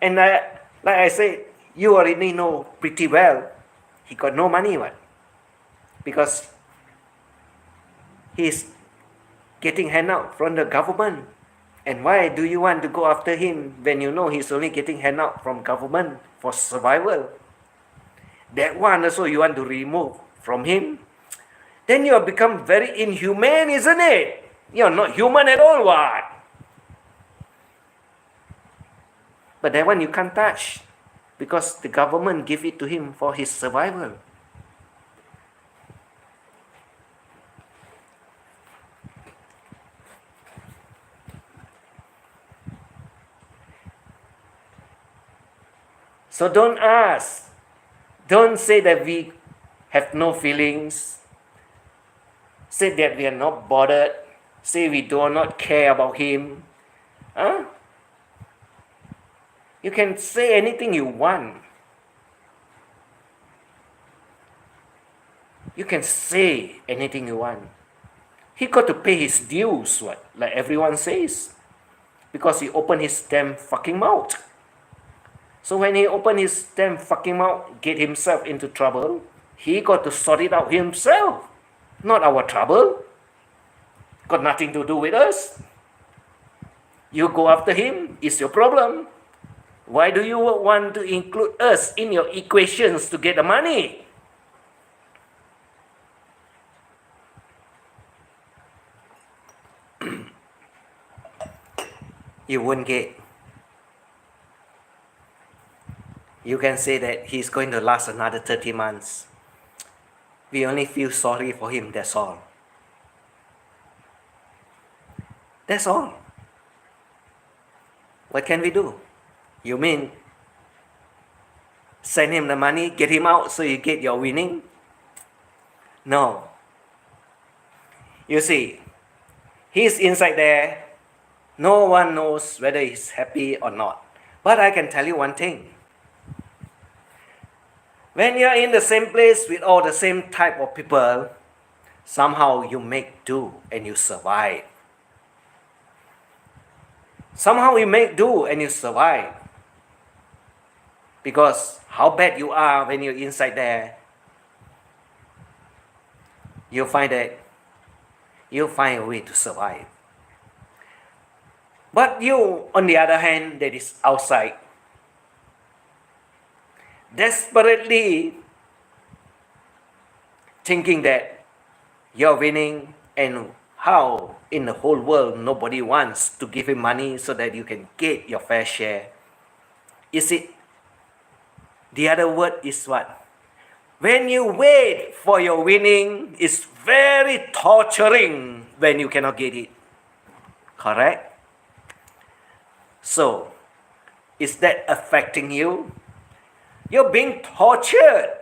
And like I said, you already know pretty well he got no money, what? Because he's getting handout from the government. And why do you want to go after him when you know he's only getting handout from government for survival? That one also you want to remove from him? Then you have become very inhumane, isn't it? You're not human at all, what? But that one you can't touch because the government give it to him for his survival. So don't ask. Don't say that we have no feelings. say that we are not bothered, say we do not care about him. Huh? You can say anything you want. You can say anything you want. He got to pay his dues, what? Like everyone says. Because he opened his damn fucking mouth. So when he opened his damn fucking mouth, get himself into trouble, he got to sort it out himself. Not our trouble. Got nothing to do with us. You go after him, it's your problem. Why do you want to include us in your equations to get the money? You won't get. You can say that he's going to last another 30 months. We only feel sorry for him, that's all. That's all. What can we do? You mean send him the money, get him out so you get your winning? No. You see, he's inside there. No one knows whether he's happy or not. But I can tell you one thing. When you're in the same place with all the same type of people, somehow you make do and you survive. Somehow you make do and you survive. Because how bad you are when you're inside there, you'll find that you'll find a way to survive. But you, on the other hand, that is outside, desperately thinking that you're winning, and how in the whole world nobody wants to give him money so that you can get your fair share. Is it? The other word is what? When you wait for your winning, it's very torturing when you cannot get it. Correct? So, is that affecting you? You're being tortured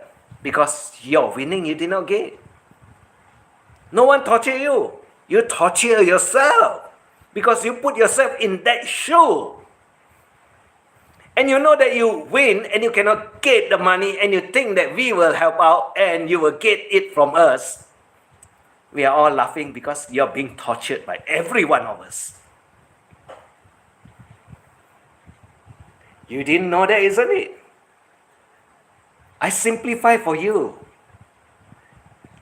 because you're winning, you did not get. No one torture you. You torture yourself because you put yourself in that shoe. And you know that you win and you cannot get the money, and you think that we will help out and you will get it from us. We are all laughing because you're being tortured by every one of us. You didn't know that, isn't it? I simplify for you.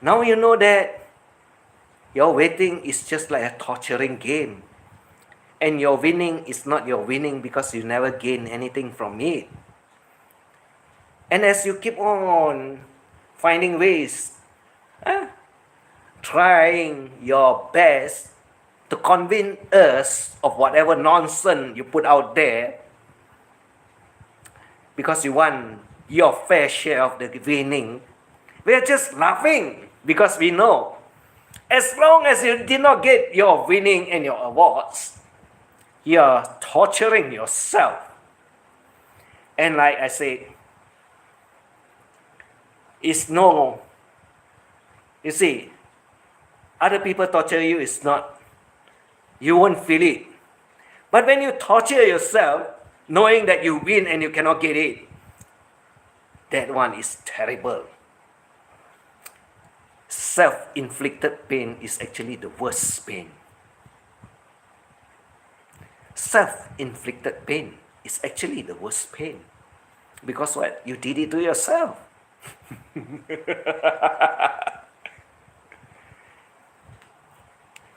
Now you know that your waiting is just like a torturing game. And your winning is not your winning because you never gain anything from it. And as you keep on finding ways, trying your best to convince us of whatever nonsense you put out there, because you want your fair share of the winning, we are just laughing because we know as long as you did not get your winning and your awards, you are torturing yourself. And like I said, it's no, you see, other people torture you, it's not, you won't feel it. But when you torture yourself, knowing that you win and you cannot get it, that one is terrible. Self-inflicted pain is actually the worst pain. Self-inflicted pain is actually the worst pain. Because what? You did it to yourself.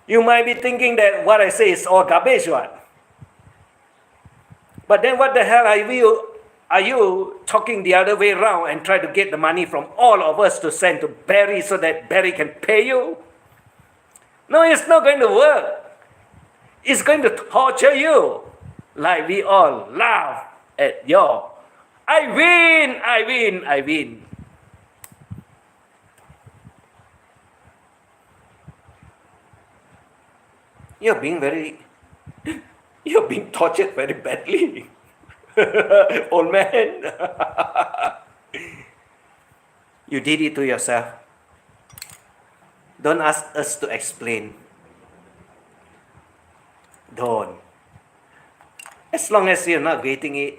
You might be thinking that what I say is all garbage, what? But then what the hell are you talking the other way around and try to get the money from all of us to send to Barry so that Barry can pay you? No, it's not going to work. It's going to torture you. Like we all laugh at your, I win. You're being tortured very badly. Old man. You did it to yourself. Don't ask us to explain. Don't. As long as you're not getting it,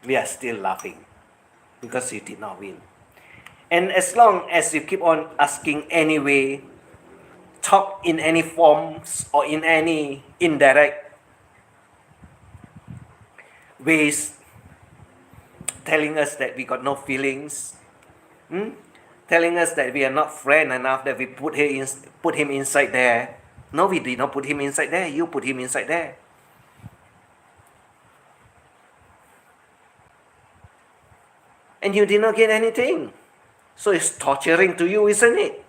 we are still laughing because you did not win. And as long as you keep on asking anyway, talk in any forms or in any indirect ways, telling us that we got no feelings, telling us that we are not friend enough, that we put him inside there. No, we did not put him inside there. You put him inside there. And you did not get anything. So it's torturing to you, isn't it?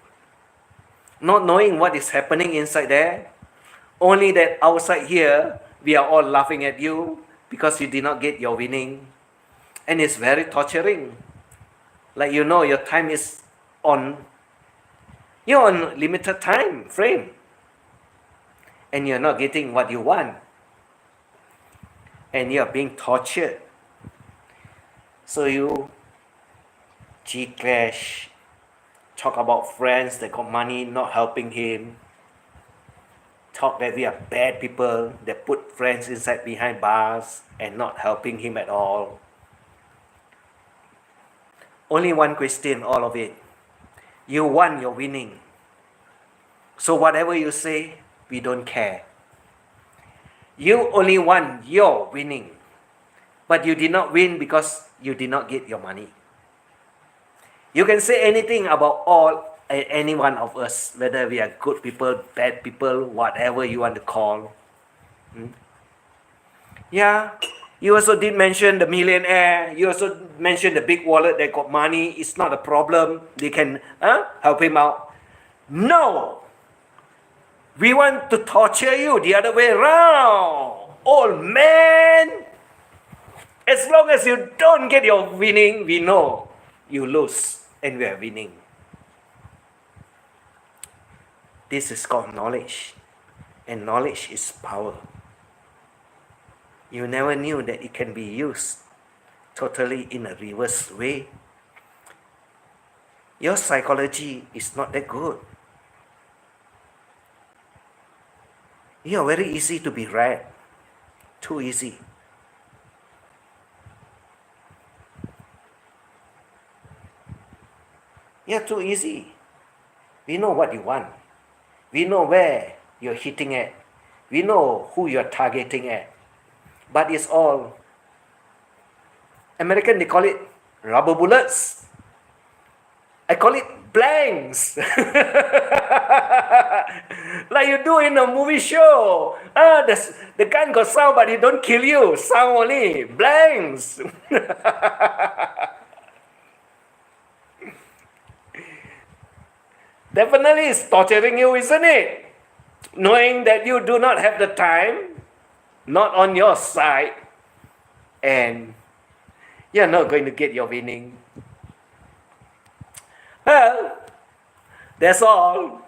Not knowing what is happening inside there. Only that outside here, we are all laughing at you because you did not get your winning. And it's very torturing. Like your time is on. You're on limited time frame. And you're not getting what you want. And you're being tortured. So you G-clash, talk about friends that got money not helping him, talk that we are bad people that put friends inside behind bars and not helping him at all. Only one question, all of it. You won your winning. So whatever you say, we don't care. You only won your winning. But you did not win because you did not get your money. You can say anything about any one of us, whether we are good people, bad people, whatever you want to call. Yeah, you also did mention the millionaire. You also mentioned the big wallet that got money. It's not a problem. They can help him out. No! We want to torture you the other way around. Old man! As long as you don't get your winning, we know you lose. And we are winning. This is called knowledge. And knowledge is power. You never knew that it can be used totally in a reverse way. Your psychology is not that good. You are very easy to be read. Too easy. You're too easy. We know what you want. We know where you're hitting at. We know who you're targeting at. But it's all, American, they call it rubber bullets. I call it blanks. Like you do in a movie show. The gun got sound, but it don't kill you. Sound only. Blanks. Definitely it's torturing you, isn't it? Knowing that you do not have the time, not on your side, and you're not going to get your winning. Well, that's all.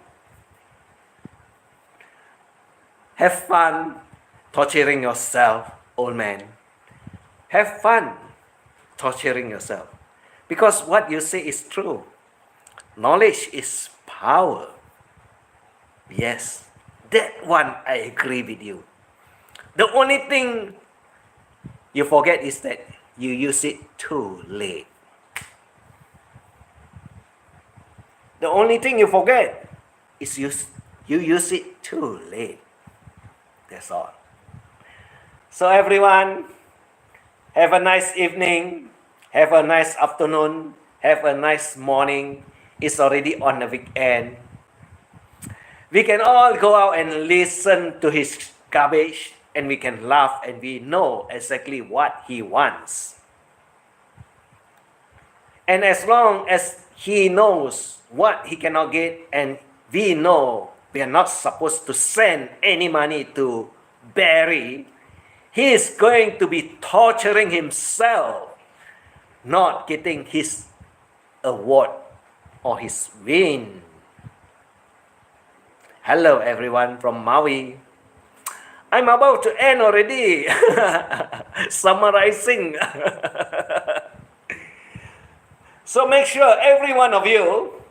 Have fun torturing yourself, old man. Have fun torturing yourself. Because what you say is true. Knowledge is power. Yes, that one I agree with you. The only thing you forget is that you use it too late. The only thing you forget is you use it too late. That's all. So everyone, have a nice evening, have a nice afternoon, have a nice morning. It's already on the weekend. We can all go out and listen to his garbage, and we can laugh, and we know exactly what he wants. And as long as he knows what he cannot get, and we know we are not supposed to send any money to Barry, he is going to be torturing himself, not getting his award or his win. Hello everyone from Maui. I'm about to end already. Summarizing. So make sure every one of you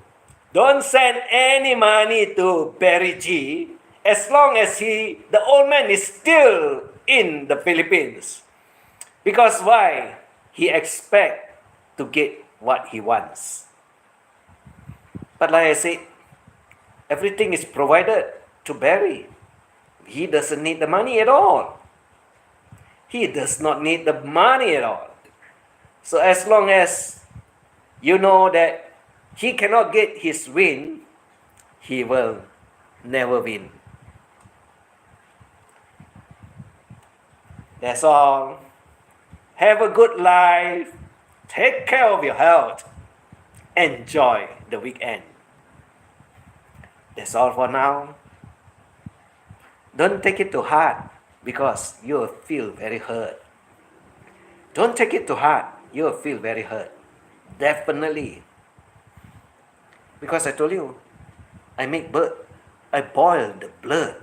Don't send any money to Barry G as long as the old man is still in the Philippines. Because why? He expect to get what he wants. But like I said, everything is provided to Barry. He doesn't need the money at all. He does not need the money at all. So as long as you know that he cannot get his win, he will never win. That's all. Have a good life. Take care of your health. Enjoy the weekend. That's all for now. Don't take it to heart because you'll feel very hurt. Don't take it to heart. You'll feel very hurt. Definitely. Because I told you, I boil the blood.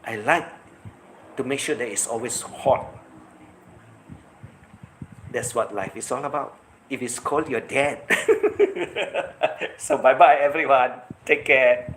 I like to make sure that it's always hot. That's what life is all about. If it's cold, you're dead. So bye-bye everyone. Take care.